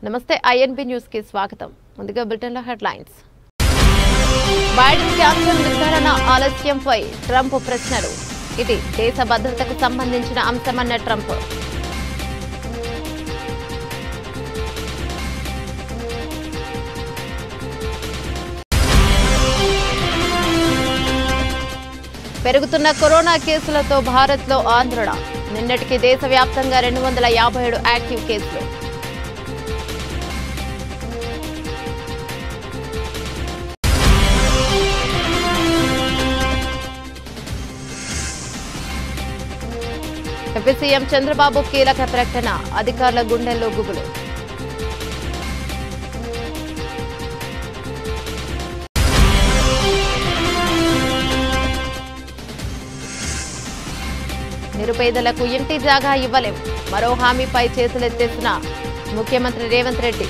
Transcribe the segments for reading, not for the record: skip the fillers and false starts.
నమస్తే INB news కి స్వాగతం. ముందుగా బులెటిన్ లో హెడ్లైన్స్. బైడెన్ క్యాన్సర్ నిర్ధారణ ఆలస్యంపై ట్రంప్ ప్రశ్నలు. ఇది దేశ భద్రతకు సంబంధించిన అంశమన్న ట్రంప్. పెరుగుతున్న కరోనా కేసులతో భారత్లో ఆందోళన. నిన్నటికి దేశవ్యాప్తంగా 257 యాక్టివ్ కేసులు. ఏపీ సీఎం చంద్రబాబు కీలక ప్రకటన. అధికారుల గుండెల్లో గుబులు. నిరుపేదలకు ఇంటి జాగా ఇవ్వలేం. మరో హామీపై చేతులెత్తేసిన ముఖ్యమంత్రి రేవంత్ రెడ్డి.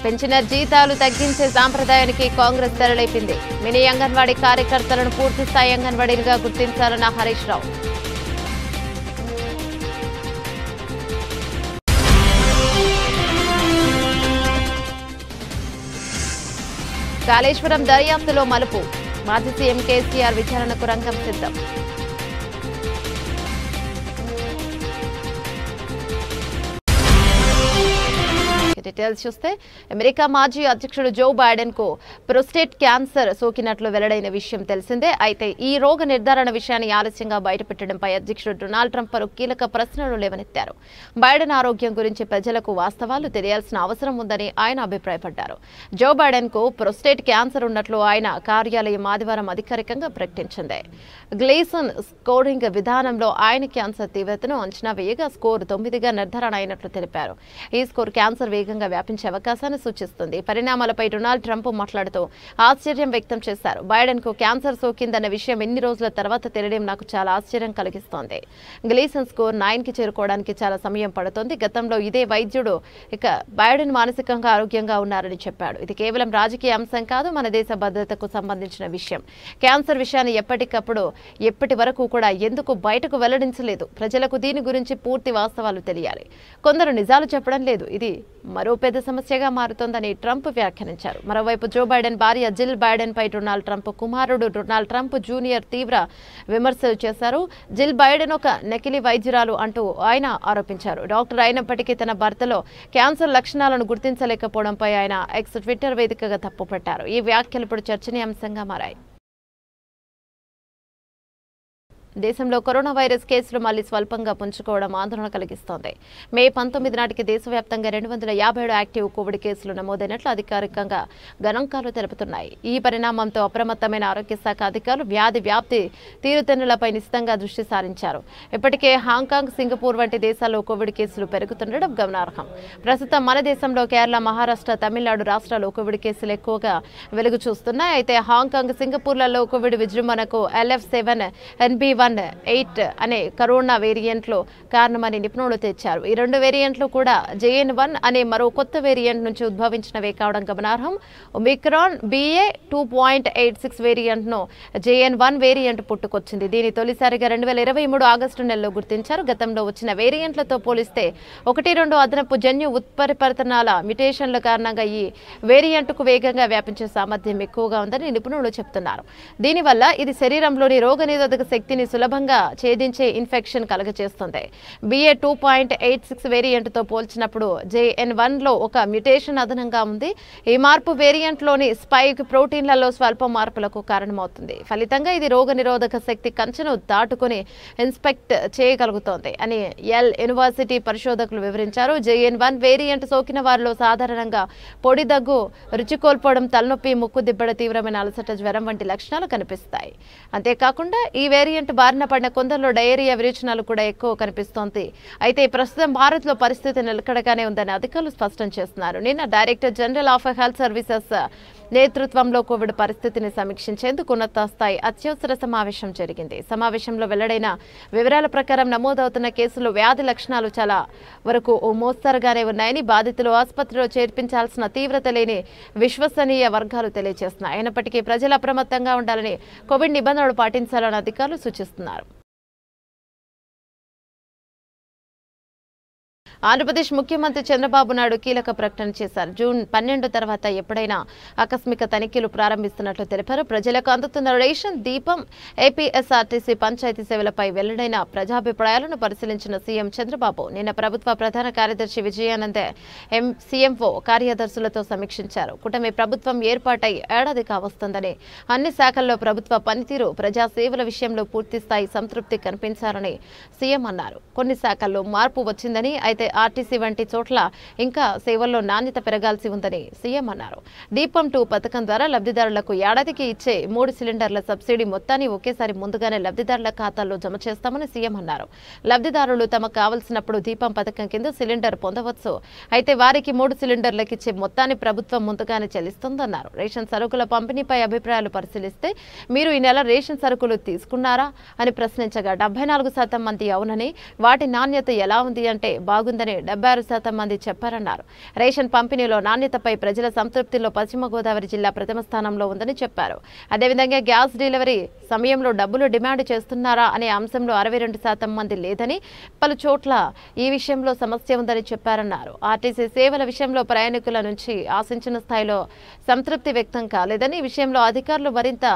పెన్షనర్ జీతాలు తగ్గించే సాంప్రదాయానికి కాంగ్రెస్ తెరలేపింది. మినీ అంగన్వాడీ కార్యకర్తలను పూర్తిస్థాయి అంగన్వాడీలుగా గుర్తించాలన్న హరీష్ రావు. కాళేశ్వరం దర్యాప్తులో మలుపు. మాజీ సీఎం కేసీఆర్ విచారణకు రంగం సిద్ధం. డీటెయిల్స్ చూస్తే అమెరికా మాజీ అధ్యక్షుడు జో బైడెన్ కు ప్రోస్టేట్ క్యాన్సర్ సోకినట్లు వెల్లడైన విషయం తెలిసిందే. అయితే ఈ రోగ నిర్ధారణ విషయాన్ని ఆలస్యంగా బయటపెట్టడంపై అధ్యక్షుడు డొనాల్డ్ ట్రంప్ పలు కీలక ప్రశ్నలు లేవనెత్తారు. బైడెన్ ఆరోగ్యం గురించి ప్రజలకు వాస్తవాలు తెలియాల్సిన అవసరం ఉందని ఆయన అభిప్రాయపడ్డారు. జో బైడెన్ కు ప్రోస్టేట్ క్యాన్సర్ ఉన్నట్లు ఆయన కార్యాలయం ఆదివారం అధికారికంగా ప్రకటించింది. గ్లేసన్ స్కోరింగ్ విధానంలో ఆయన క్యాన్సర్ తీవ్రతను అంచనా వేయగా స్కోర్ 9గా నిర్ధారణ అయినట్లు తెలిపారు. ఈ స్కోర్ క్యాన్సర్ వేగంగా వ్యాపించే అవకాశాన్ని సూచిస్తుంది. పరిణామాలపై డొనాల్డ్ ట్రంప్ మాట్లాడుతూ ఆశ్చర్యం వ్యక్తం చేశారు. బైడెన్ కు క్యాన్సర్ సోకిందన్న విషయం ఎన్ని రోజుల తర్వాత తెలియడం నాకు చాలా ఆశ్చర్యం కలిగిస్తోంది. గ్లీసన్ స్కోర్ 9కి చేరుకోవడానికి చాలా సమయం పడుతోంది. గతంలో ఇదే వైద్యుడు బైడెన్ మానసికంగా ఆరోగ్యంగా ఉన్నారని చెప్పాడు. ఇది కేవలం రాజకీయ అంశం కాదు, మన దేశ భద్రతకు సంబంధించిన విషయం. క్యాన్సర్ విషయాన్ని ఎప్పటి వరకు కూడా ఎందుకు బయటకు వెల్లడించలేదు. ప్రజలకు దీని గురించి పూర్తి వాస్తవాలు తెలియాలి. కొందరు నిజాలు చెప్పడం లేదు. ఇది మరో పెద్ద సమస్యగా మారుతోందని ట్రంప్ వ్యాఖ్యానించారు. మరోవైపు జో బైడెన్ భార్య జిల్ బైడెన్ పై డొనాల్డ్ ట్రంప్ కుమారుడు డొనాల్డ్ ట్రంప్ జూనియర్ తీవ్ర విమర్శలు చేశారు. జిల్ బైడెన్ ఒక నకిలీ వైద్యురాలు అంటూ ఆయన ఆరోపించారు. డాక్టర్ అయినప్పటికీ తన భర్తలో క్యాన్సర్ లక్షణాలను గుర్తించలేకపోవడంపై ఆయన ఎక్స్ ట్విట్టర్ వేదికగా తప్పుపట్టారు. ఈ వ్యాఖ్యలు ఇప్పుడు చర్చనీయాంశంగా మారాయి. దేశంలో కరోనా వైరస్ కేసులు మళ్లీ స్వల్పంగా పుంజుకోవడం ఆందోళన కలిగిస్తోంది. మే 19 నాటికి దేశవ్యాప్తంగా 257 యాక్టివ్ కోవిడ్ కేసులు నమోదైనట్లు అధికారికంగా గణాంకాలు తెలుపుతున్నాయి. ఈ పరిణామంతో అప్రమత్తమైన ఆరోగ్య శాఖ అధికారులు వ్యాధి వ్యాప్తి తీరుతెన్నులపై నిశితంగా దృష్టి సారించారు. ఇప్పటికే హాంకాంగ్, సింగపూర్ వంటి దేశాల్లో కోవిడ్ కేసులు పెరుగుతుండడం గమనార్హం. ప్రస్తుతం మన దేశంలో కేరళ, మహారాష్ట్ర, తమిళనాడు రాష్ట్రాల్లో కోవిడ్ కేసులు ఎక్కువగా వెలుగు చూస్తున్నాయి. అయితే హాంకాంగ్, సింగపూర్లలో కోవిడ్ విజృంభణకు LF7NB1 8 అనే కరోనా వేరియంట్లు కారణమని నిపుణులు తెచ్చారు. ఈ రెండు వేరియంట్లు కూడా JN1 అనే మరో కొత్త వేరియంట్ నుంచి ఉద్భవించినవే కావడం గమనార్హం. ఒమిక్రాన్ BA.2.86 వేరియంట్ ను JN1 వేరియంట్ పుట్టుకొచ్చింది. దీని తొలిసారిగా 2023 ఆగస్టు నెలలో గుర్తించారు. గతంలో వచ్చిన వేరియంట్లతో పోలిస్తే 1-2 అదనపు జన్యు ఉత్పరివర్తనాల మ్యుటేషన్ల కారణంగా ఈ వేరియంట్కు వేగంగా వ్యాపించే సామర్థ్యం ఎక్కువగా ఉందని నిపుణులు చెబుతున్నారు. దీనివల్ల ఇది శరీరంలోని రోగనిరోధక శక్తిని సులభంగా ఛేదించే ఇన్ఫెక్షన్ కలుగజేస్తుంది. BA.2.86 వేరియంట్తో పోల్చినప్పుడు JN1 లో ఒక మ్యుటేషన్ అదనంగా ఉంది. ఈ మార్పు వేరియంట్లోని స్పైక్ ప్రోటీన్లలో స్వల్ప మార్పులకు కారణమవుతుంది. ఫలితంగా ఇది రోగనిరోధక శక్తి కంచెను దాటుకుని ఇన్స్పెక్ట్ చేయగలుగుతోంది అని యెల్ యూనివర్సిటీ పరిశోధకులు వివరించారు. JN1 వేరియంట్ సోకిన వారిలో సాధారణంగా పొడి దగ్గు, రుచి కోల్పోవడం, తలనొప్పి, ముక్కు దిబ్బడ, తీవ్రమైన అలసట, జ్వరం వంటి లక్షణాలు కనిపిస్తాయి. అంతేకాకుండా ఈ వేరియంట్ బారిన పడిన కొందరిలో డయేరియా విరేచనాలు కూడా ఎక్కువ కనిపిస్తోంది. అయితే ప్రస్తుతం భారత్లో పరిస్థితి నిలకడగానే ఉందని అధికారులు స్పష్టం చేస్తున్నారు. నిన్న director general of health services నేతృత్వంలో కోవిడ్ పరిస్థితిని సమీక్షించేందుకు ఉన్నత స్థాయి అత్యవసర సమావేశం జరిగింది. సమావేశంలో వెల్లడైన వివరాల ప్రకారం నమోదవుతున్న కేసులు వ్యాధి లక్షణాలు చాలా వరకు మోస్తరుగానే ఉన్నాయని, బాధితులు ఆసుపత్రిలో చేర్పించాల్సిన తీవ్రత లేని విశ్వసనీయ వర్గాలు తెలియజేస్తున్నాయి. అయినప్పటికీ ప్రజలు అప్రమత్తంగా ఉండాలని, కోవిడ్ నిబంధనలు పాటించాలని అధికారులు సూచిస్తున్నారు. ఆంధ్రప్రదేశ్ ముఖ్యమంత్రి చంద్రబాబు నాయుడు కీలక ప్రకటన చేశారు. జూన్ 12 తర్వాత ఎప్పుడైనా ఆకస్మిక తనిఖీలు ప్రారంభిస్తున్నట్లు తెలిపారు. ప్రజలకు అందుతున్న రేషన్, దీపం, ఏపీఎస్ఆర్టీసీ పంచాయతీ సేవలపై వెల్లడైన ప్రజాభిప్రాయాలను పరిశీలించిన సీఎం చంద్రబాబు నిన్న ప్రభుత్వ ప్రధాన కార్యదర్శి విజయానంద్ సీఎంఓ కార్యదర్శులతో సమీక్షించారు. కూటమి ప్రభుత్వం ఏర్పాటై ఏడాది కావస్తుందని, అన్ని శాఖల్లో ప్రభుత్వ పనితీరు, ప్రజా సేవల విషయంలో పూర్తిస్థాయి సంతృప్తి కనిపించారని సీఎం అన్నారు. కొన్ని శాఖల్లో మార్పు వచ్చిందని, అయితే ఆర్టీసీ వంటి చోట్ల ఇంకా సేవల్లో నాణ్యత పెరగాల్సి ఉందని సీఎం అన్నారు. దీపం 2 పథకం ద్వారా లబ్ధిదారులకు ఏడాదికి ఇచ్చే 3 సిలిండర్ల సబ్సిడీ మొత్తాన్ని ఒకేసారి ముందుగానే లబ్ధిదారుల ఖాతాల్లో జమ చేస్తామని సీఎం అన్నారు. లబ్ధిదారులు తమకు కావలసినప్పుడు దీపం పథకం కింద సిలిండర్ పొందవచ్చు. అయితే వారికి 3 సిలిండర్లకు ఇచ్చే మొత్తాన్ని ప్రభుత్వం ముందుగానే చెల్లిస్తుందన్నారు. రేషన్ సరుకుల పంపిణీపై అభిప్రాయాలు పరిశీలిస్తే మీరు ఈ నెల రేషన్ సరుకులు తీసుకున్నారా అని ప్రశ్నించగా 74% మంది అవునని, వాటి నాణ్యత ఎలా ఉంది అంటే బాగుందని 76% మంది చెప్పారన్నారు. రేషన్ పంపిణీలో నాణ్యతపై ప్రజల సంతృప్తిలో పశ్చిమ గోదావరి జిల్లా ప్రథమ స్థానంలో ఉందని చెప్పారు. అదేవిధంగా గ్యాస్ డెలివరీ సమయంలో డబ్బులు డిమాండ్ చేస్తున్నారా అనే అంశంలో 62% మంది లేదని, పలు చోట్ల ఈ విషయంలో సమస్య ఉందని చెప్పారన్నారు. ఆర్టీసీ సేవల విషయంలో ప్రయాణికుల నుంచి ఆశించిన స్థాయిలో సంతృప్తి వ్యక్తం కాలేదని, ఈ విషయంలో అధికారులు మరింత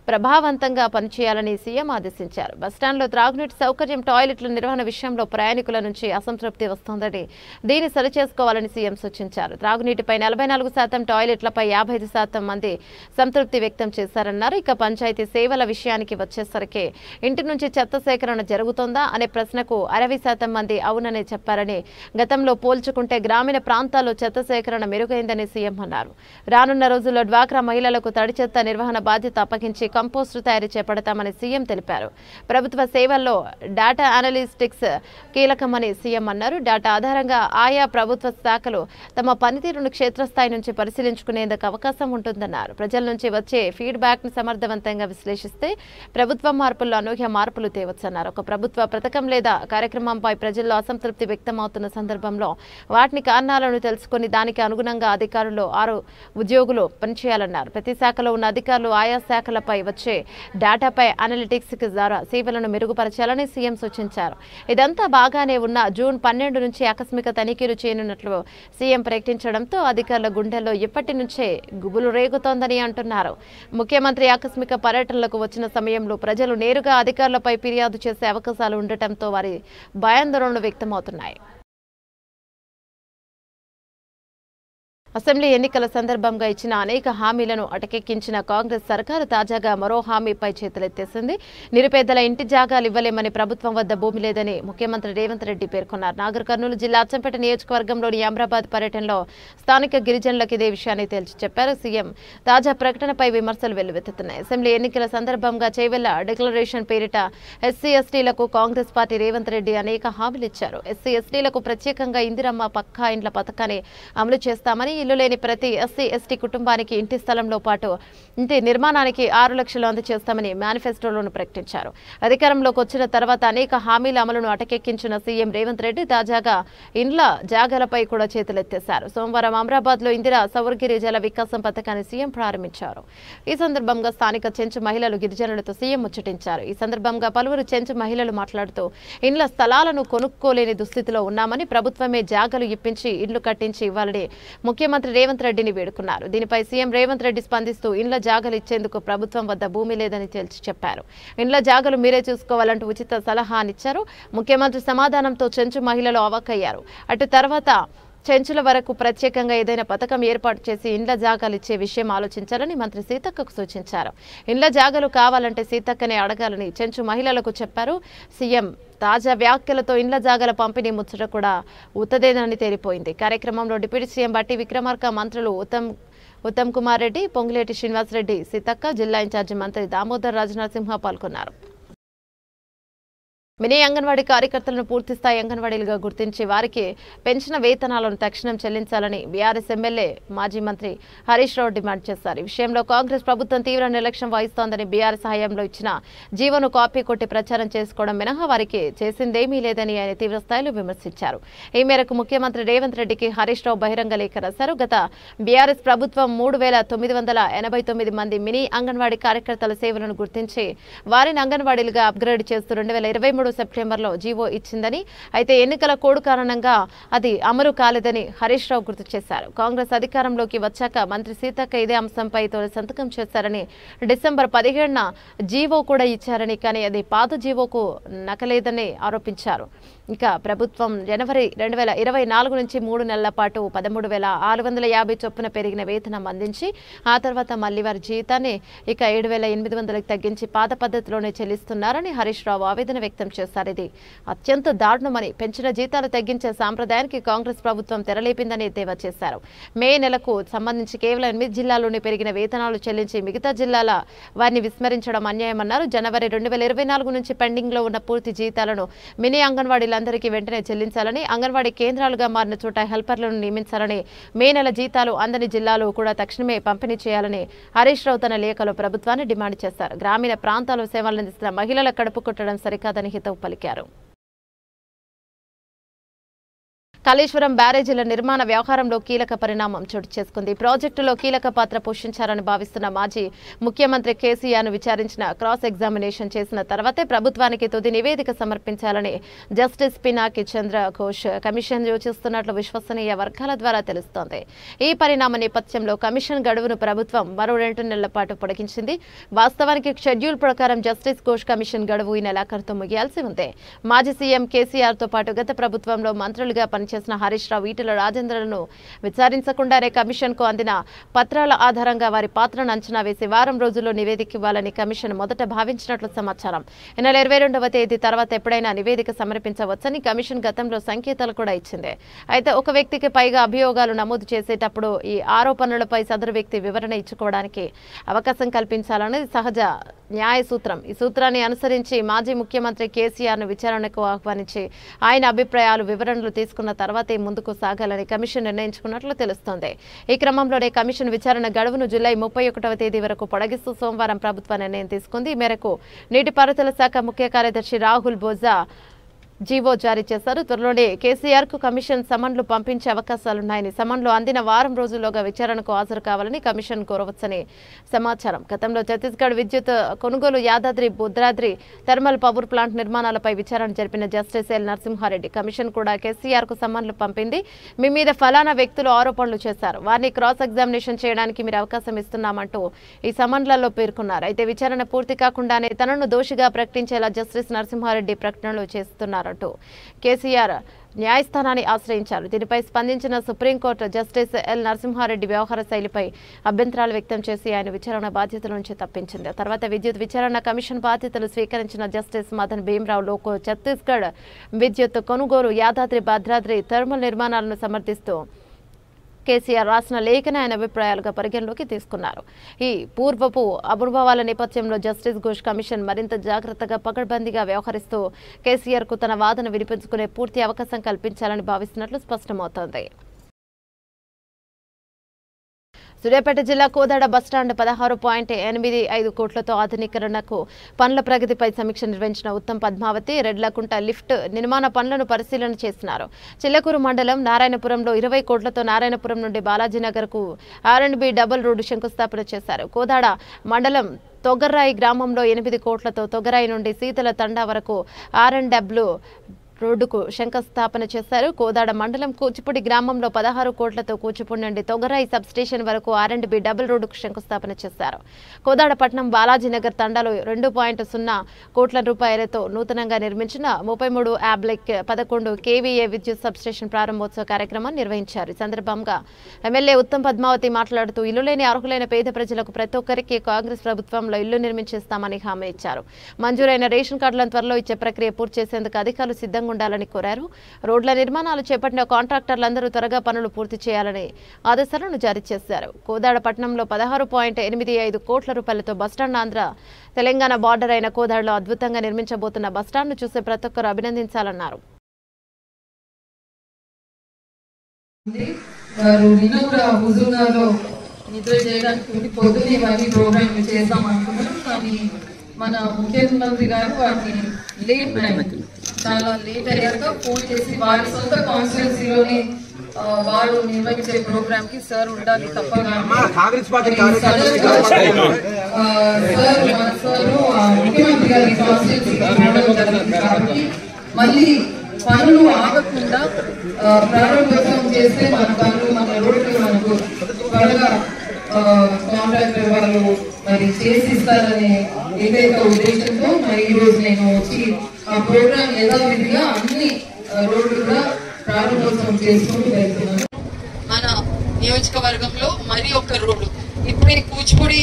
ప్రభావవంతంగా పనిచేయాలని సీఎం ఆదేశించారు. బస్టాండ్లో త్రాగునీటి సౌకర్యం, టాయిలెట్ల నిర్వహణ విషయంలో ప్రయాణికుల నుంచి అసంతృప్తి వస్తోందని, దీన్ని సరిచేసుకోవాలని సీఎం సూచించారు. త్రాగునీటిపై 44%, టాయిలెట్లపై 55% మంది సంతృప్తి వ్యక్తం చేశారన్నారు. ఇక పంచాయతీ సేవల విషయానికి వచ్చేసరికి ఇంటి నుంచి చెత్త సేకరణ జరుగుతోందా అనే ప్రశ్నకు 60% మంది అవునని చెప్పారని, గతంలో పోల్చుకుంటే గ్రామీణ ప్రాంతాల్లో చెత్త సేకరణ మెరుగైందని సీఎం అన్నారు. రానున్న రోజుల్లో డ్వాక్రా మహిళలకు తడి చెత్త నిర్వహణ బాధ్యత అప్పగించి కంపోస్టు తయారీ చేపడతామని సీఎం తెలిపారు. ప్రభుత్వ సేవల్లో డేటా అనలిస్టిక్స్ కీలకమని సీఎం అన్నారు. డేటా ఆధారంగా ఆయా ప్రభుత్వ శాఖలు తమ పనితీరును క్షేత్రస్థాయి నుంచి పరిశీలించుకునేందుకు అవకాశం ఉంటుందన్నారు. ప్రజల నుంచి వచ్చే ఫీడ్బ్యాక్ ను సమర్థవంతంగా విశ్లేషిస్తే ప్రభుత్వ మార్పుల్లో అనూహ్య మార్పులు తేవచ్చన్నారు. ఒక ప్రభుత్వ పథకం లేదా కార్యక్రమంపై ప్రజల్లో అసంతృప్తి వ్యక్తమవుతున్న సందర్భంలో వాటిని కారణాలను తెలుసుకుని దానికి అనుగుణంగా అధికారులు 6 ఉద్యోగులు పనిచేయాలన్నారు. ప్రతి శాఖలో ఉన్న అధికారులు ఆయా శాఖలపై వచ్చే డేటాపై అనలిటిక్స్ ద్వారా సేవలను మెరుగుపరచాలని సీఎం సూచించారు. ఇదంతా బాగానే ఉన్న జూన్ 12 నుంచి ఆకస్మిక తనిఖీలు చేయనున్నట్లు సీఎం ప్రకటించడంతో అధికారుల గుండెల్లో ఇప్పటి నుంచే గుబులు రేగుతోందని అంటున్నారు. ముఖ్యమంత్రి ఆకస్మిక పర్యటనలకు వచ్చిన సమయంలో ప్రజలు నేరుగా అధికారులపై ఫిర్యాదు చేసే అవకాశాలు ఉండటంతో వారి భయాందోళనలు వ్యక్తమవుతున్నాయి. అసెంబ్లీ ఎన్నికల సందర్భంగా ఇచ్చిన అనేక హామీలను అటకెక్కించిన కాంగ్రెస్ సర్కారు తాజాగా మరో హామీపై చేతులెత్తేసింది. నిరుపేదల ఇంటి జాగాలు ఇవ్వలేమని, ప్రభుత్వం వద్ద భూమి లేదని ముఖ్యమంత్రి రేవంత్ రెడ్డి పేర్కొన్నారు. నాగర్ కర్నూలు జిల్లా అచ్చంపేట నియోజకవర్గంలోని అమ్రాబాద్ పర్యటనలో స్థానిక గిరిజనులకు ఇదే విషయాన్ని తేల్చి చెప్పారు. సీఎం తాజా ప్రకటనపై విమర్శలు వెల్లువెత్తుతున్నాయి. అసెంబ్లీ ఎన్నికల సందర్భంగా చేవెళ్ల డిక్లరేషన్ పేరిట ఎస్సీ ఎస్టీలకు కాంగ్రెస్ పార్టీ రేవంత్ రెడ్డి అనేక హామీలు ఇచ్చారు. ఎస్సీ ఎస్టీలకు ప్రత్యేకంగా ఇందిరమ్మ పక్కా ఇండ్ల పథకాన్ని అమలు చేస్తామని, ఇల్లు లేని ప్రతి ఎస్సీ ఎస్టీ కుటుంబానికి ఇంటి స్థలంలో పాటు ఇంటి నిర్మాణానికి 6 లక్షలు అందజేస్తామని మేనిఫెస్టోలోను ప్రకటించారు. అధికారంలోకి వచ్చిన తర్వాత అనేక హామీల అమలును అటకెక్కించిన సీఎం రేవంత్ రెడ్డి తాజాగా ఇండ్ల జాగాలపై కూడా చేతులెత్తేశారు. సోమవారం అమరాబాద్ లో ఇందిరా సౌరగిరి జల వికాసం పథకాన్ని సీఎం ప్రారంభించారు. ఈ సందర్భంగా స్థానిక చెంచు మహిళలు గిరిజనులతో సీఎం ముచ్చటించారు. ఈ సందర్భంగా పలువురు చెంచు మహిళలు మాట్లాడుతూ ఇండ్ల స్థలాలను కొనుక్కోలేని దుస్థితిలో ఉన్నామని, ప్రభుత్వమే జాగాలు ఇప్పించి ఇండ్లు కట్టించి ఇవ్వాలని ముఖ్యమంత్రి రేవంత్ రెడ్డిని వేడుకున్నారు. దీనిపై సీఎం రేవంత్ రెడ్డి స్పందిస్తూ ఇండ్ల జాగాలు ఇచ్చేందుకు ప్రభుత్వం వద్ద భూమి లేదని తేల్చి చెప్పారు. ఇండ్ల జాగాలు మీరే చూసుకోవాలంటూ ఉచిత సలహానిచ్చారు. ముఖ్యమంత్రి సమాధానంతో చెంచు మహిళలు అవాక్కయ్యారు. అటు తర్వాత చెంచుల వరకు ప్రత్యేకంగా ఏదైనా పథకం ఏర్పాటు చేసి ఇండ్ల జాగాలు ఇచ్చే విషయం ఆలోచించాలని మంత్రి సీతక్కకు సూచించారు. ఇండ్ల జాగాలు కావాలంటే సీతక్కనే అడగాలని చెంచు మహిళలకు చెప్పారు. సీఎం తాజా వ్యాఖ్యలతో ఇండ్ల జాగాల పంపిణీ ముచ్చట కూడా ఉత్తదేనని తేలిపోయింది. కార్యక్రమంలో డిప్యూటీ సీఎం బట్టి విక్రమార్క, మంత్రులు ఉత్తమ్ కుమార్ రెడ్డి, పొంగులేటి శ్రీనివాసరెడ్డి, సీతక్క, జిల్లా ఇన్ఛార్జి మంత్రి దామోదర్ రాజనరసింహ పాల్గొన్నారు. మినీ అంగన్వాడీ కార్యకర్తలను పూర్తిస్థాయి అంగన్వాడీలుగా గుర్తించి వారికి పెంచిన వేతనాలను తక్షణం చెల్లించాలని బీఆర్ఎస్ ఎమ్మెల్యే మాజీ మంత్రి హరీష్ రావు డిమాండ్ చేశారు. ఈ విషయంలో కాంగ్రెస్ ప్రభుత్వం తీవ్ర నిర్లక్ష్యం వహిస్తోందని, బీఆర్ఎస్ హయాంలో ఇచ్చిన జీవోను కాపీ కొట్టి ప్రచారం చేసుకోవడం మినహా వారికి చేసిందేమీ లేదని ఆయన తీవ్రస్థాయిలో విమర్శించారు. ఈ మేరకు ముఖ్యమంత్రి రేవంత్ రెడ్డికి హరీష్ రావు బహిరంగ లేఖ రాశారు. గత బీఆర్ఎస్ ప్రభుత్వం 3,989 మంది మినీ అంగన్వాడీ కార్యకర్తల సేవలను గుర్తించి వారిని అంగన్వాడీలుగా అప్గ్రేడ్ చేస్తూ 2023 సెప్టెంబర్లో జీవో ఇచ్చిందని, అయితే ఎన్నికల కోడ్ కారణంగా అది అమలు కాలేదని హరీష్ రావు గుర్తు చేశారు. కాంగ్రెస్ అధికారంలోకి వచ్చాక మంత్రి సీతక్క ఇదే అంశంపై తొలి సంతకం చేశారని, డిసెంబర్ 17న జీవో కూడా ఇచ్చారని, కానీ అది పాత జీవోకు నకలేదని ఆరోపించారు. ఇక ప్రభుత్వం జనవరి 2024 నుంచి 3 నెలల పాటు 13,650 చొప్పున పెరిగిన వేతనం అందించి ఆ తర్వాత మళ్లీ వారి జీతాన్ని ఇక 7,800కి తగ్గించి పాత పద్ధతిలోనే చెల్లిస్తున్నారని హరీష్ రావు ఆవేదన వ్యక్తం చేశారు. ఇది అత్యంత దారుణమని, పెంచిన జీతాలు తగ్గించే సాంప్రదాయానికి కాంగ్రెస్ ప్రభుత్వం తెరలేపిందని ఎద్దేవా చేశారు. మే నెలకు సంబంధించి కేవలం 8 జిల్లాల్లోనే పెరిగిన వేతనాలు చెల్లించి మిగతా జిల్లాల వారిని విస్మరించడం అన్యాయమన్నారు. జనవరి 2024 నుంచి పెండింగ్ లో ఉన్న పూర్తి జీతాలను మినీ అంగన్వాడీలందరికీ వెంటనే చెల్లించాలని, అంగన్వాడీ కేంద్రాలుగా మారిన చోట హెల్పర్లను నియమించాలని, మే నెల జీతాలు అందని జిల్లాలు కూడా తక్షణమే పంపిణీ చేయాలని హరీష్ రావు తన లేఖలో ప్రభుత్వాన్ని డిమాండ్ చేశారు. గ్రామీణ ప్రాంతాల్లో సేవలందిస్తున్న మహిళల కడుపు కొట్టడం సరికాదని హితవు పలికారు. కాళేశ్వరం బ్యారేజీల నిర్మాణ వ్యవహారంలో కీలక పరిణామం చోటు చేసుకుంది. ప్రాజెక్టులో కీలక పాత్ర పోషించారని భావిస్తున్న మాజీ ముఖ్యమంత్రి కేసీఆర్ను విచారించిన క్రాస్ ఎగ్జామినేషన్ చేసిన తర్వాతే ప్రభుత్వానికి తుది నివేదిక సమర్పించాలని జస్టిస్ పినాకి చంద్ర ఘోష్ కమిషన్ యోచిస్తున్నట్లు విశ్వసనీయ వర్గాల ద్వారా తెలుస్తోంది. ఈ పరిణామ నేపథ్యంలో కమిషన్ గడువును ప్రభుత్వం మరో 2 నెలల పాటు పొడిగించింది. వాస్తవానికి షెడ్యూల్ ప్రకారం జస్టిస్ ఘోష్ కమిషన్ గడువు ఈ నెలాఖరుతో ముగియాల్సి ఉంది. మాజీ సీఎం కేసీఆర్తో పాటు గత ప్రభుత్వంలో మంత్రులుగా పనిచేసిన హరీష్ రావు, ఈటెల రాజేంద్రలను విచారించకుండానే కమిషన్ కు అందిన పత్రాల ఆధారంగా వారి పాత్రను అంచనా వేసి వారం రోజుల్లో నివేదిక ఇవ్వాలని కమిషన్ మొదట భావించినట్లు సమాచారం. ఈ నెల 22వ తేదీ తర్వాత ఎప్పుడైనా నివేదిక సమర్పించవచ్చని కమిషన్ గతంలో సంకేతాలు కూడా ఇచ్చింది. అయితే ఒక వ్యక్తికి పైగా అభియోగాలు నమోదు చేసేటప్పుడు ఈ ఆరోపణలపై సదరు వ్యక్తి వివరణ ఇచ్చుకోవడానికి అవకాశం కల్పించాలనేది సహజ న్యాయ సూత్రం. ఈ సూత్రాన్ని అనుసరించి మాజీ ముఖ్యమంత్రి కేసీఆర్ను విచారణకు ఆహ్వానించి ఆయన అభిప్రాయాలు, వివరణలు తీసుకున్న తర్వాతే ముందుకు సాగాలని కమిషన్ నిర్ణయించుకున్నట్లు తెలుస్తోంది. ఈ క్రమంలోనే కమిషన్ విచారణ గడువును జూలై 31వ తేదీ వరకు పొడిగిస్తూ సోమవారం ప్రభుత్వ నిర్ణయం తీసుకుంది. ఈ మేరకు నీటిపారుదల శాఖ ముఖ్య కార్యదర్శి రాహుల్ బోజా జీవో జారీ చేశారు. త్వరలోనే కేసీఆర్ కు కమిషన్ సమన్లు పంపించే అవకాశాలున్నాయని, సమన్లు అందిన వారం రోజుల్లోగా విచారణకు హాజరు కావాలని కమిషన్ కోరవచ్చని సమాచారం. గతంలో ఛత్తీస్గఢ్ విద్యుత్ కొనుగోలు, Yadadri Bhadradri thermal power plant నిర్మాణాలపై విచారణ జరిపిన జస్టిస్ ఎల్ నరసింహారెడ్డి కమిషన్ కూడా కేసీఆర్ కు సమన్లు పంపింది. మీ మీద ఫలానా వ్యక్తులు ఆరోపణలు చేశారు, వారిని క్రాస్ ఎగ్జామినేషన్ చేయడానికి మీరు అవకాశం ఇస్తున్నామంటూ ఈ సమన్లలో పేర్కొన్నారు. అయితే విచారణ పూర్తి కాకుండానే తనను దోషిగా ప్రకటించేలా జస్టిస్ నరసింహారెడ్డి ప్రకటనలు చేస్తున్నారు. కేసీఆర్ న్యాయస్థానాన్ని ఆశ్రయించారు. దీనిపై స్పందించిన సుప్రీంకోర్టు జస్టిస్ ఎల్ నరసింహారెడ్డి వ్యవహార శైలిపై అభ్యంతరాలు వ్యక్తం చేసి ఆయన విచారణ బాధ్యతల నుంచి తప్పించింది. తర్వాత విద్యుత్ విచారణ కమిషన్ బాధ్యతలు స్వీకరించిన జస్టిస్ మదన్ భీమరావు లోకో ఛత్తీస్గఢ్ విద్యుత్ కొనుగోలు, యాదాద్రి భద్రాద్రి థర్మల్ నిర్మాణాలను సమర్థిస్తూ కేసీఆర్ రాసిన లేఖను ఆయన అభిప్రాయాలుగా పరిగణలోకి తీసుకున్నారు. ఈ పూర్వపు అనుభవాల నేపథ్యంలో జస్టిస్ ఘోష్ కమిషన్ మరింత జాగ్రత్తగా, పకడ్బందీగా వ్యవహరిస్తూ కేసీఆర్ కు తన వాదన వినిపించుకునే పూర్తి అవకాశం కల్పించాలని భావిస్తున్నట్లు స్పష్టమవుతోంది. సూర్యాపేట జిల్లా కోదాడ బస్టాండ్ 16.85 కోట్లతో ఆధునీకరణకు పనుల ప్రగతిపై సమీక్ష నిర్వహించిన ఉత్తమ్ పద్మావతి రెడ్లకుంట లిఫ్ట్ నిర్మాణ పనులను పరిశీలన చేస్తున్నారు. చిల్లకూరు మండలం నారాయణపురంలో 20 కోట్లతో నారాయణపురం నుండి బాలాజీనగర్ కు R&B డబుల్ రోడ్డు శంకుస్థాపన చేశారు. కోదాడ మండలం తొగర్రాయి గ్రామంలో 8 కోట్లతో తొగరాయి నుండి శీతల తండా వరకు R&W రోడ్డుకు శంకుస్థాపన చేశారు. కోదాడ మండలం కూచిపూడి గ్రామంలో 16 కోట్లతో కూచిపూడి నుండి తొగరాయి సబ్ స్టేషన్ వరకు R&B డబుల్ రోడ్డుకు శంకుస్థాపన చేశారు. కోదాడ పట్టణం బాలాజీనగర్ తండాలో 2.0 కోట్ల రూపాయలతో నూతనంగా నిర్మించిన 33 యాబ్లెక్ 11 KVA విద్యుత్ సబ్ స్టేషన్ ప్రారంభోత్సవ కార్యక్రమాన్ని నిర్వహించారు. ఈ సందర్భంగా ఎమ్మెల్యే ఉత్తమ్ పద్మావతి మాట్లాడుతూ ఇల్లు లేని అర్హులైన పేద ప్రజలకు ప్రతి ఒక్కరికి కాంగ్రెస్ ప్రభుత్వంలో ఇల్లు నిర్మించేస్తామని హామీ ఇచ్చారు. మంజూరైన రేషన్ కార్డులను త్వరలో ఇచ్చే ప్రక్రియ పూర్తి చేసేందుకు అధికారులు సిద్ధంగా ఉండాలని కోరారు. రోడ్ల నిర్మాణాలు చేపట్టిన కాంట్రాక్టర్లందరూ త్వరగా పనులు పూర్తి చేయాలని ఆదేశాలను జారీ చేశారు. కోదాడ పట్టణంలో 16.85 కోట్ల రూపాయలతో బస్టాండ్ ఆంధ్ర తెలంగాణ బార్డర్ అయిన కోదాడలో అద్భుతంగా నిర్మించబోతున్న బస్టాండ్ను చూసే ప్రతి ఒక్కరు అభినందించాలన్నారు. మన ముఖ్యమంత్రి గారు వాటిని చాలా లేట్ అయ్యాక ఫోన్ చేసి వారి సొంత కాన్స్టిట్యున్సీలోని వారు నిర్వహించే ప్రోగ్రామ్ కి సార్ ఉండాలి తప్పగా ముఖ్యమంత్రి గారి కాన్స్టిట్యున్సీకి రావడం జరిగింది. కాబట్టి మళ్ళీ పనులు ఆగకుండా ప్రారంభోత్సవం చేస్తే మన పనులు మన రోడ్లు మనకు త్వరగా కాంట్రాక్టర్ వాళ్ళు మరి చేసిస్తారనే ఏకైక ఉద్దేశంతో మరి ఈ రోజు నేను వచ్చి ఆ ప్రోగ్రాం యథావిధిగా అన్ని రోడ్లు కూడా ప్రారంభోత్సవం చేసుకుంటూ వెళ్తున్నాను. మన నియోజకవర్గంలో మరి ఒక్క రోడ్డు ఇప్పుడే కూచిపూడి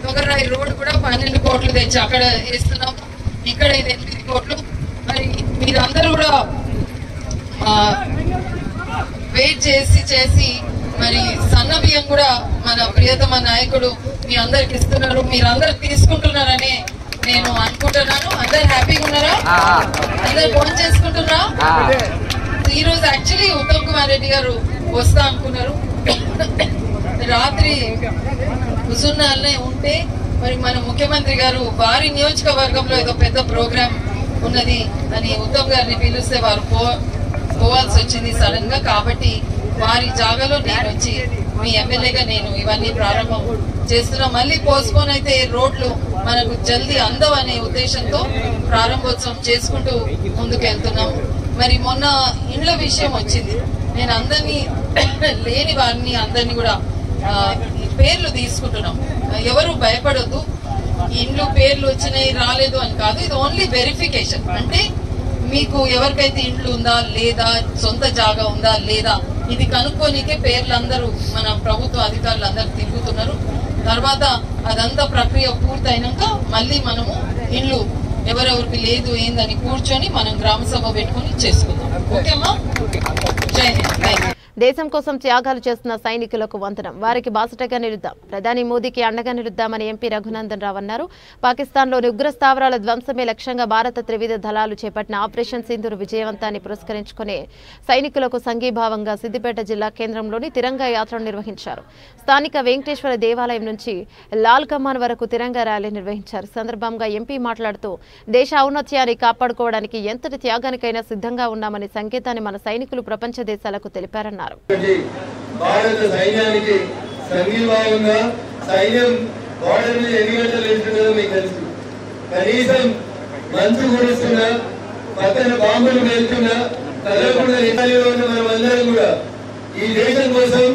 తొగర్రాయి రోడ్డు కూడా 12 కోట్లు తెచ్చి అక్కడ వేస్తున్నాము. ఇక్కడ 8 కోట్లు. మరి మీరందరూ కూడా వెయిట్ చేసి మరి సన్న బియ్యం కూడా మన ప్రియతమ నాయకుడు మీ అందరికి ఇస్తున్నారు. మీరందరు తీసుకుంటున్నారని నేను అనుకుంటున్నాను. అందరు హ్యాపీగా ఉన్నారా? అందరు ఫోన్ చేసుకుంటున్నారా? ఈ రోజు యాక్చువల్లీ ఉత్తమ్ కుమార్ రెడ్డి గారు వస్తా అనుకున్నారు. రాత్రి హుజూర్నగర్లో ఉంటే మరి మన ముఖ్యమంత్రి గారు వారి నియోజకవర్గంలో ఏదో పెద్ద ప్రోగ్రాం ఉన్నది అని ఉత్తమ్ గారిని పిలిస్తే వారు పోవాల్సి వచ్చింది సడన్ గా. కాబట్టి వారి జాగాలో నేను వచ్చి మీ ఎమ్మెల్యేగా నేను ఇవన్నీ ప్రారంభం చేస్తున్నా. మళ్ళీ పోస్ట్పోన్ అయితే రోడ్లు మనకు జల్దీ అందవనే ఉద్దేశంతో ప్రారంభోత్సవం చేసుకుంటూ ముందుకెళ్తున్నాం. మరి మొన్న ఇండ్ల విషయం వచ్చింది. నేను అందరినీ లేని వారిని అందరినీ కూడా పేర్లు తీసుకుంటున్నాం. ఎవరు భయపడొద్దు. ఇండ్లు పేర్లు వచ్చినాయి రాలేదు అని కాదు. ఇది ఓన్లీ వెరిఫికేషన్. అంటే మీకు ఎవరికైతే ఇండ్లు ఉందా లేదా, సొంత జాగా ఉందా లేదా, ఇది కనుక్కోనికే పేర్లు అందరూ మన ప్రభుత్వ అధికారులు అందరూ తిరుగుతున్నారు. తర్వాత అదంతా ప్రక్రియ పూర్తయినాక మళ్ళీ మనము ఇండ్లు ఎవరెవరికి లేదు ఏందని కూర్చొని మనం గ్రామ సభ పెట్టుకుని చేసుకుందాం. ఓకేమా? జై హింద్. Thank you. దేశం కోసం త్యాగాలు చేస్తున్న సైనికులకు వందనం. వారికి బాసటగా నిలుద్దాం. ప్రధాని మోదీకి అండగా నిలుద్దామని ఎంపీ రఘునందన్ రావు అన్నారు. పాకిస్తాన్లోని ఉగ్ర స్థావరాల ధ్వంసమే లక్ష్యంగా భారత త్రివిధ దళాలు చేపట్టిన ఆపరేషన్ సింధూర్ విజయవంతాన్ని పురస్కరించుకునే సైనికులకు సంఘీభావంగా సిద్దిపేట జిల్లా కేంద్రంలోని తిరంగా యాత్రను నిర్వహించారు. స్థానిక వెంకటేశ్వర దేవాలయం నుంచి లాల్ కమాన్ వరకు తిరంగా ర్యాలీ నిర్వహించారు. సందర్భంగా ఎంపీ మాట్లాడుతూ దేశ ఔన్నత్యాన్ని కాపాడుకోవడానికి ఎంతటి త్యాగానికైనా సిద్ధంగా ఉన్నామని సంకేతాన్ని మన సైనికులు ప్రపంచ దేశాలకు తెలిపారన్నారు. భారత సైన్యానికి సంఘీభావంగా సైన్యం బార్డర్ మీద ఎన్ని గంటలు వెళ్తుందో మీకు తెలుసు. కనీసం మంచు కురుస్తున్నా, పక్కన బాంబులు వెళ్తున్నా కదలకుండా ఉన్న మనమందరం కూడా ఈ దేశం కోసం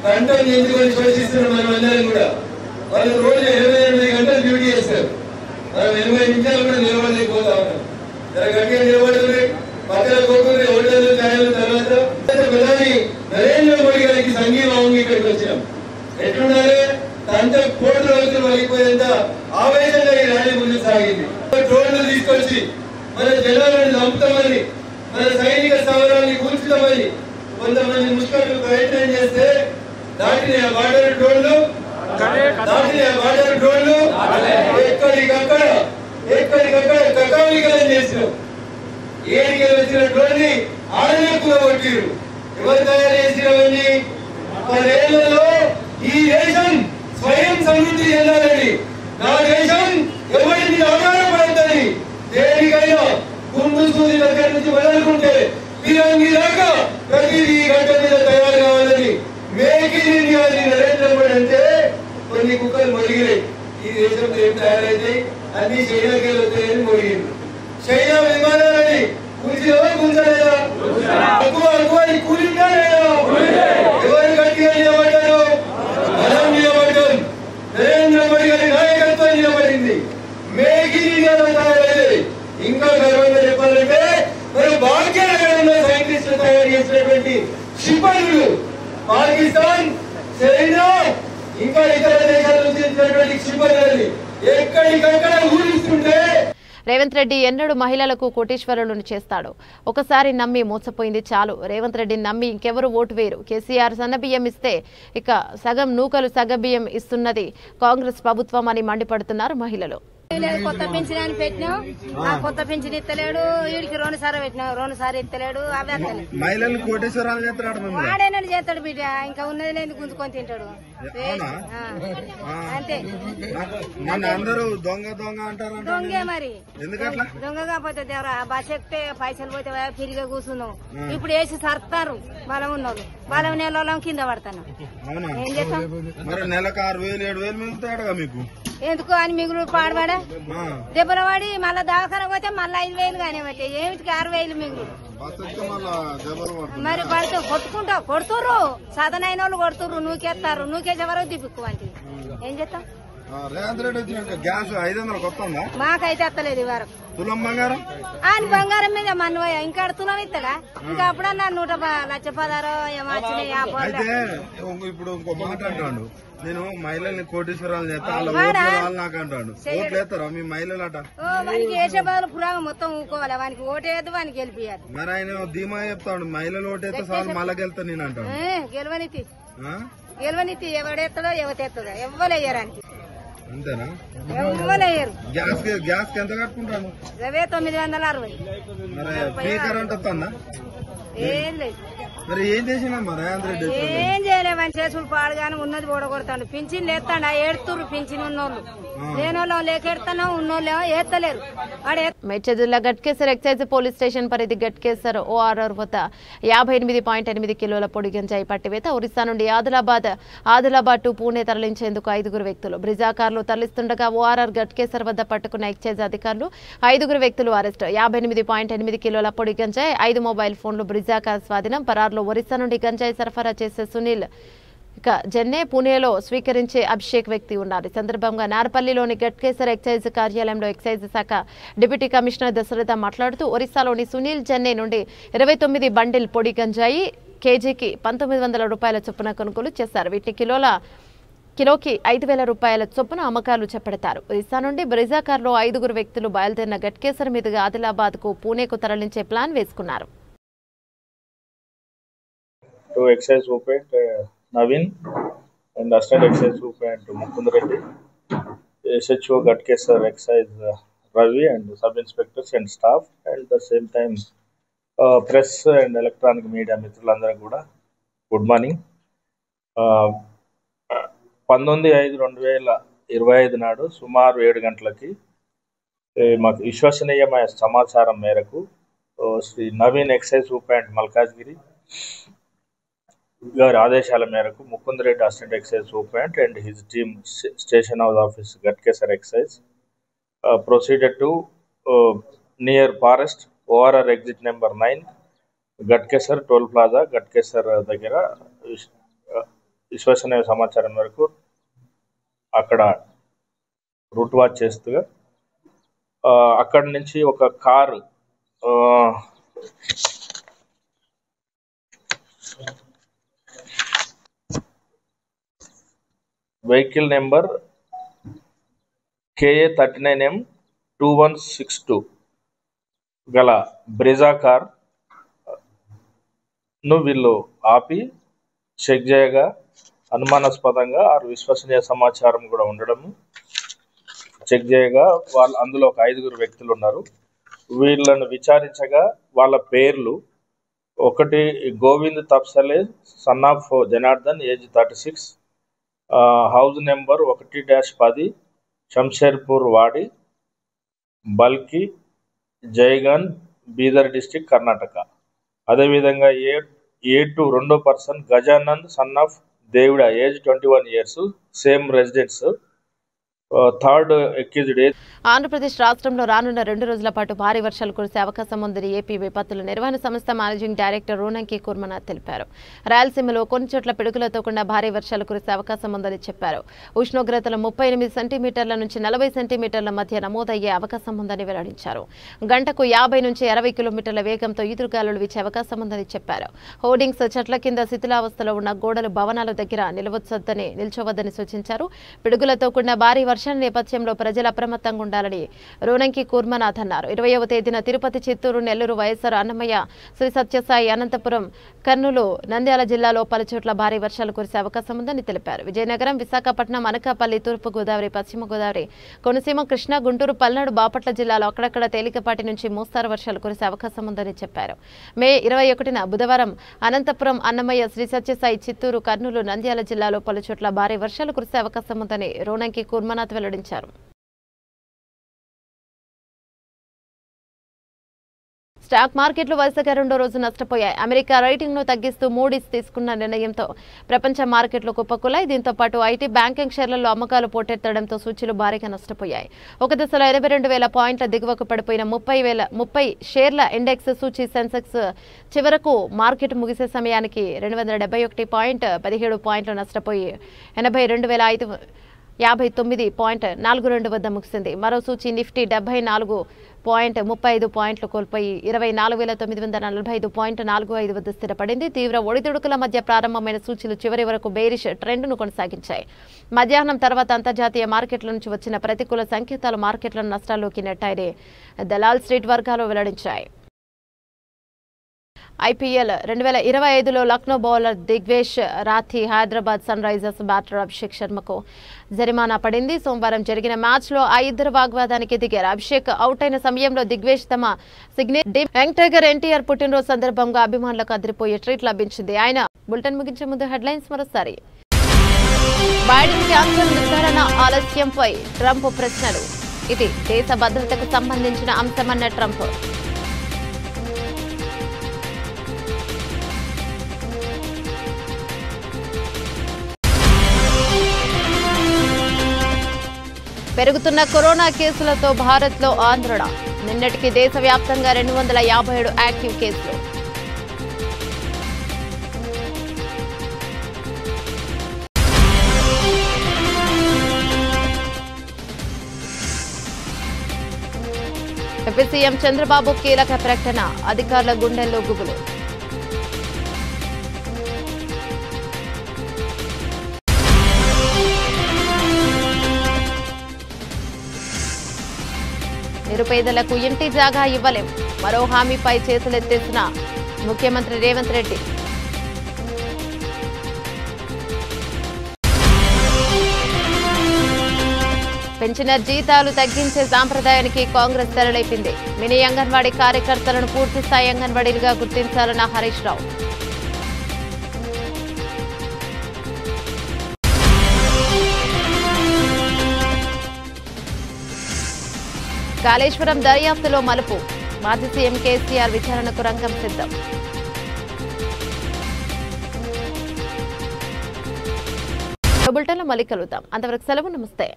కంఠం నింపుకొని శోషిస్తున్న మనమందరం కూడా వాళ్ళు రోజు 28 గంటలు డ్యూటీ చేస్తారు. మనం 80 నిమిషాలు కూడా నిలబడలేకపోతా ఉన్నాం. గట్టిగా నిలబడుతుంది. పక్కన కోరుకునే ఓటర్లు ఛాయల తర్వాత ప్రధాని నరేంద్ర మోడీ గారికి సంఘీభావంగా ఇక్కడికి వచ్చినాం. ఎట్లుండాలి? అంత కోట్ల రోజులు వలిపోయేంత ఆవేశంగా ఈ ర్యాలీ ముందుకు సాగింది. డ్రోన్లు తీసుకొచ్చి మన జనాలను చంపుతామని, మన సైనిక స్థావరాన్ని కూల్చుతామని కొంతమంది ముష్కర్లు ప్రయత్నం చేస్తే దాటిని ఆ బార్డర్ డ్రోన్లు ఎక్కడికక్కడ కకావికలం చేసినాం. ఏడికి వచ్చిన డ్రోన్ ని ఆడనే కూడగొట్టారు. ఎవరు తయారు చేసినవన్నీ? 10 ఏళ్లలో ఈ దేశం స్వయం సమృద్ధి చెందాలని, నా దేశం ఎవరిని ఆధారపడద్దని, దేనికైనా గుండు సూది దగ్గర నుంచి మొదలుకుంటే తిరంగి దాకా ప్రతిదీ గంట మీద తయారు కావాలని make in India Narendra Modi అంటే కొన్ని కుక్కలు మొలిగినాయి. ఈ దేశంలో ఏం తయారైతాయి? అన్ని చైనాకి వస్తాయని మొలిగింది. చైనా విమానాలని కూర్చున్నావా కూర్చోలేదా? ఎక్కువ కూలిందా లేదా? ఎవరు గట్టిగా నిలబడ్డారు? మనం నిలబడ్డాం. నరేంద్ర మోడీ గారి నాయకత్వం నిలబడింది. మేక్ ఇన్ ఇండియా తయారైంది. ఇంకా గర్వంగా చెప్పాలంటే మరి భాగ్యనగరంలో సైంటిస్టులు తయారు చేసినటువంటి క్షిపణులు పాకిస్తాన్, చైనా ఇంకా ఇతర దేశాల నుంచి వచ్చినటువంటి క్షిపణులని ఎక్కడికక్కడ ఊరిస్తుంటే రేవంత్ రెడ్డి ఎన్నడూ మహిళలకు కోటీశ్వరులను చేస్తాడు. ఒకసారి నమ్మి మోసపోయింది చాలు. రేవంత్ రెడ్డిని నమ్మి ఇంకెవరు ఓటు వేరు. కేసీఆర్ సన్నబియ్యం ఇస్తే ఇక సగం నూకలు సగబియ్యం ఇస్తున్నది కాంగ్రెస్ ప్రభుత్వం అని మండిపడుతున్నారు మహిళలు. కొత్త పెన్షన్ అని పెట్టినాం. ఆ కొత్త పెన్షన్ ఇస్తలేడు. వీడికి 2 సార్లు పెట్టినాం. 2 సార్లు ఇస్తలేడు. అవి మహిళలు కోటేశ్వరాలు చేస్తాడు. వాడేనాడు చేస్తాడు బిడ్డ. ఇంకా ఉన్నది లేదు గుంజుకొని తింటాడు. అంతే నన్ను అందరూ దొంగ దొంగ అంటారు. దొంగే మరి ఎందుకట్లా? దొంగ కాకపోతే బస్ ఎక్కితే పైసలు పోతే తిరిగి కూర్చున్నాం. ఇప్పుడు వేసి సర్తారు బలం ఉన్నోళ్ళు, బలం నెలలో కింద పడతాను. అవునా? ఏం చేస్తాం మరి నెలకు 6,000 7,000 మిగులుతాయడగా మీకు. ఎందుకు అని మిగులు పాడబడా దెబ్బలు పడి మళ్ళా దవాఖాన పోతే మళ్ళీ 5,000 కానీ బట్టి ఏమిటికి 6,000 మిగులు. మరి పడుతూ కొడుతుర్రు సదనైన వాళ్ళు కొడుతుర్రు, నూకేస్తారు, నూకేసే వరకు దిప్పుకు అంటే ఏం చేస్తాం. రేవంత్ రెడ్డి వచ్చినాక గ్యాస్ 500 వస్తుందా? మాకైతే ఎత్తలేదు ఈ వరకు. తులం బంగారం ఆయన బంగారం మీద మన్వయ ఇంకా తులం ఇస్తాడా? ఇంకా అప్పుడన్నా 1,16,000 ఏమో వచ్చినాయి. అయితే ఇప్పుడు ఇంకో మాట అంటాడు, నేను మహిళల్ని కోటీశ్వరాలు చేస్తా, వాళ్ళు నాకు అంటాడు. ఓట్లు వేస్తారా మీ మహిళలు అట? వానికి వేసే బదులు పురాగా మొత్తం ఊకోవాలి, వానికి ఓటేద్దు, వానికి గెలిపియాలి. మరి ఆయన ధీమా చెప్తాడు, మహిళలు ఓటేస్తే సార్ మళ్ళా గెలుతా నేను అంటాడు. గెలవనితి ఎవడెత్తదో ఎవతెత్తదో ఎవ్వలేయరానికి. అంతేనా? ఎవ్వలేయరు. గ్యాస్ ఎంత కట్టుకుంటాను? 960. మరి ఫ్రీ కరెంట్ వస్తుందా? ఏం లేదు. మరి ఏం చేసినా రేవంత్ రెడ్డి? ఏం చేయలేమని చేసుడు పాడుగానే ఉన్నది ఓడగొడతాడు. పింఛన్ లేస్తాడు, ఏడుతుర్రు పింఛన్ ఉన్నోళ్ళు, లేనోళ్ళు లేకెడతానో ఉన్నోళ్ళు ఏత్తలేరు. మేడ్చల్ జిల్లా గట్కేసర్ ఎక్సైజ్ పోలీస్ స్టేషన్ పరిధి గట్కేసర్ ఓఆర్ఆర్ వద్ద 58.8 కిలోల పొడి గంజాయి పట్టివేత. ఒరిస్సా నుండి ఆదిలాబాద్ టు పూణే తరలించేందుకు 5 వ్యక్తులు బ్రిజా కార్లు తరలిస్తుండగా ఓఆర్ఆర్ గట్కేసర్ వద్ద పట్టుకున్న ఎక్సైజ్ అధికారులు 5 వ్యక్తులు అరెస్ట్. 58.8 కిలోల పొడి గంజాయి, 5 మొబైల్ ఫోన్లు బ్రిజా కార్ స్వాధీనం. పరారులో ఒరిస్సా నుండి గంజాయి సరఫరా చేసే సునీల్, ఇక జెన్నే, పూణేలో స్వీకరించే అభిషేక్ వ్యక్తి ఉన్నారు. ఈ సందర్భంగా నార్పల్లిలోని గట్కేసర్ ఎక్సైజ్ కార్యాలయంలో ఎక్సైజ్ శాఖ డిప్యూటీ కమిషనర్ దశరథ మాట్లాడుతూ ఒరిస్సాలోని సునీల్ జెన్నే నుండి 29 బండిల్ పొడి గంజాయి కేజీకి 1,900 రూపాయల చొప్పున కొనుగోలు చేశారు. వీటిని కిలోకి 5,000 రూపాయల చొప్పున అమ్మకాలు చేపడతారు. ఒరిస్సా నుండి బ్రిజా కార్లో 5 వ్యక్తులు బయలుదేరిన గట్కేసర్ మీదుగా ఆదిలాబాద్ కు పూణేకు తరలించే ప్లాన్ వేసుకున్నారు. Excise Superintendent Navin and Assistant Excise Superintendent Mukund Reddy, SHO Gatkesar Excise Ravi and Sub Inspectors and staff, and at the same time press and electronic media మిత్రులందరూ కూడా గుడ్ మార్నింగ్. 19/5/2025 నాడు సుమారు 7 గంటలకి మాకు విశ్వసనీయమైన సమాచారం మేరకు శ్రీ నవీన్ ఎక్సైజ్ సూపరింటెండెంట్ మల్కాజ్గిరి గారి ఆదేశాల మేరకు Mukund Reddy assistant excise superintendent and his team station house office Ghatkesar excise proceeded to near forest ORR exit number 9 Ghatkesar toll plaza Ghatkesar దగ్గర విశ్వసనీయ సమాచారం మేరకు అక్కడ రూట్ వాచ్ చేస్తూ అక్కడి నుంచి ఒక car vehicle number KA 39M 2162 గల బ్రిజా కార్ ను వీళ్ళు ఆపి చెక్ చేయగా అనుమానాస్పదంగా విశ్వసనీయ సమాచారం కూడా ఉండడము చెక్ చేయగా వాళ్ళు అందులో ఒక 5 వ్యక్తులు ఉన్నారు. వీళ్ళను విచారించగా వాళ్ళ పేర్లు ఒకటి Govind తప్సలే son of Janardhan age 36, house number 1-10 శంషేర్పూర్ వాడి బల్కి జైగన్ బీదర్ డిస్ట్రిక్ట్ కర్ణాటక. అదేవిధంగా A2 రెండో పర్సన్ గజానంద్ సన్ ఆఫ్ దేవుడ age 21 years same residence. Third accused Andhra Pradesh రాష్ట్రంలో రానున్న 2 రోజుల పాటు భారీ వర్షాలు కురిసే అవకాశం ఉందని ఏపీ విపత్తుల నిర్వహణ సంస్థ మేనేజింగ్ డైరెక్టర్ రోనంకి కుర్మనాథ్ తెలిపారు. రాయలసీమలో కొన్ని చోట్ల పిడుగులతో కూడిన భారీ వర్షాలు కురిసే అవకాశం ఉందని చెప్పారు. ఉష్ణోగ్రతలు 38 సెంటీమీటర్ల నుంచి 40 సెంటీమీటర్ల మధ్య నమోదయ్యే అవకాశం ఉందని వెల్లడించారు. గంటకు 50 నుంచి 60 కిలోమీటర్ల వేగంతో ఈదురుగాలులు వీచే అవకాశం ఉందని చెప్పారు. హోర్డింగ్స్, చెట్ల కింద శిథిలావస్థలో ఉన్న గోడలు, భవనాల దగ్గర నిల్చోవద్దని సూచించారు. పిడుగులతో కూడిన భారీ వర్షాల నేపథ్యంలో ప్రజలు అప్రమత్తంగా ఉండాలని రోనంకి కూర్మనాథ్ అన్నారు. 20వ తేదీన తిరుపతి, చిత్తూరు, నెల్లూరు, వైఎస్ఆర్, అన్నమయ్య, శ్రీ సత్యసాయి, అనంతపురం, కర్నూలు, నంద్యాల జిల్లాలో పలుచోట్ల భారీ వర్షాలు కురిసే అవకాశం ఉందని తెలిపారు. విజయనగరం, విశాఖపట్నం, అనకాపల్లి, తూర్పు గోదావరి, పశ్చిమ గోదావరి, కోనసీమ, కృష్ణా, గుంటూరు, పల్నాడు, బాపట్ల జిల్లాలో అక్కడక్కడ తేలికపాటి నుంచి మోస్తారు వర్షాలు కురిసే అవకాశం ఉందని చెప్పారు. మే 21న బుధవారం అనంతపురం, అన్నమయ్య, శ్రీ సత్యసాయి, చిత్తూరు, కర్నూలు, నంద్యాల జిల్లాలో పలుచోట్ల భారీ వర్షాలు కురిసే అవకాశం ఉందని రోనంకి కూర్మనాథ్ వెల్లడించారు. స్టాక్ మార్కెట్లు వరుసగా రెండో రోజు నష్టపోయాయి. అమెరికా రేటింగ్ను తగ్గిస్తూ మూడీస్ తీసుకున్న నిర్ణయంతో ప్రపంచ మార్కెట్లు కుప్పకూలాయి. దీంతో పాటు ఐటీ, బ్యాంకింగ్ షేర్లలో అమ్మకాలు పోటెత్తడంతో సూచీలు భారీగా నష్టపోయాయి. ఒక దశలో 82,000 పాయింట్ల దిగువకు పడిపోయిన 30 షేర్ల ఇండెక్స్ సూచీ సెన్సెక్స్ చివరకు మార్కెట్ ముగిసే సమయానికి 271.17 పాయింట్లు నష్టపోయి 82,559.42 వద్ద ముగిసింది. మరో సూచీ నిఫ్టీ 74.35 పాయింట్లు కోల్పోయి 24,945.45 వద్ద స్థిరపడింది. తీవ్ర ఒడిదుడుకుల మధ్య ప్రారంభమైన సూచీలు చివరి వరకు బేరిష్ ట్రెండ్ను కొనసాగించాయి. మధ్యాహ్నం తర్వాత అంతర్జాతీయ మార్కెట్ల నుంచి వచ్చిన ప్రతికూల సంకేతాలు మార్కెట్లను నష్టాల్లోకి నెట్టాయని దలాల్ స్ట్రీట్ వర్గాలు వెల్లడించాయి. ఐపీఎల్ 2025లో Lucknow bowler Digvesh Rathi Hyderabad Sunrisers batter Abhishek శర్మకు జరిమానా పడింది. సోమవారం జరిగిన మ్యాచ్లో ఆ ఇద్దరు వాగ్వాదానికి దిగారు. అభిషేక్ అవుట్ అయిన సమయంలో దిగ్వేష్ తమ సిగ్నేచర్ యంగ్ టైగర్ ఎన్టీఆర్ పుట్టినరోజు సందర్భంగా అభిమానులకు అదిరిపోయే ట్రీట్ లభించింది. ఆయన బులెటిన్ ముగించే ముందు హెడ్లైన్స్ మరోసారి. బైడెన్ క్యాన్సర్ నిర్ధారణ ఆలస్యంపై ట్రంప్ ప్రశ్నలు. ఇది దేశ భద్రతకు సంబంధించిన అంశమన్న ట్రంప్. పెరుగుతున్న కరోనా కేసులతో భారత్లో ఆందోళన. నిన్నటికి దేశవ్యాప్తంగా 257 యాక్టివ్ కేసులు. ఏపీ సీఎం చంద్రబాబు కీలక ప్రకటన. అధికారుల గుండెల్లో గుబులు. నిరుపేదలకు ఇంటి జాగా ఇవ్వలేం. మరో హామీపై చేతులెత్తేసిన ముఖ్యమంత్రి రేవంత్ రెడ్డి. పెన్షనర్ జీతాలు తగ్గించే సాంప్రదాయానికి కాంగ్రెస్ తెరలేపింది. మినీ అంగన్వాడీ కార్యకర్తలను పూర్తిస్థాయి అంగన్వాడీలుగా గుర్తించాలన్న హరీష్ రావు. కాళేశ్వరం దర్యాప్తులో మలుపు. మాజీ సీఎం కేసీఆర్ విచారణకు రంగం సిద్ధం. బులెటిన్లో మళ్ళీ కలుద్దాం. అంతవరకు సెలవు. నమస్తే.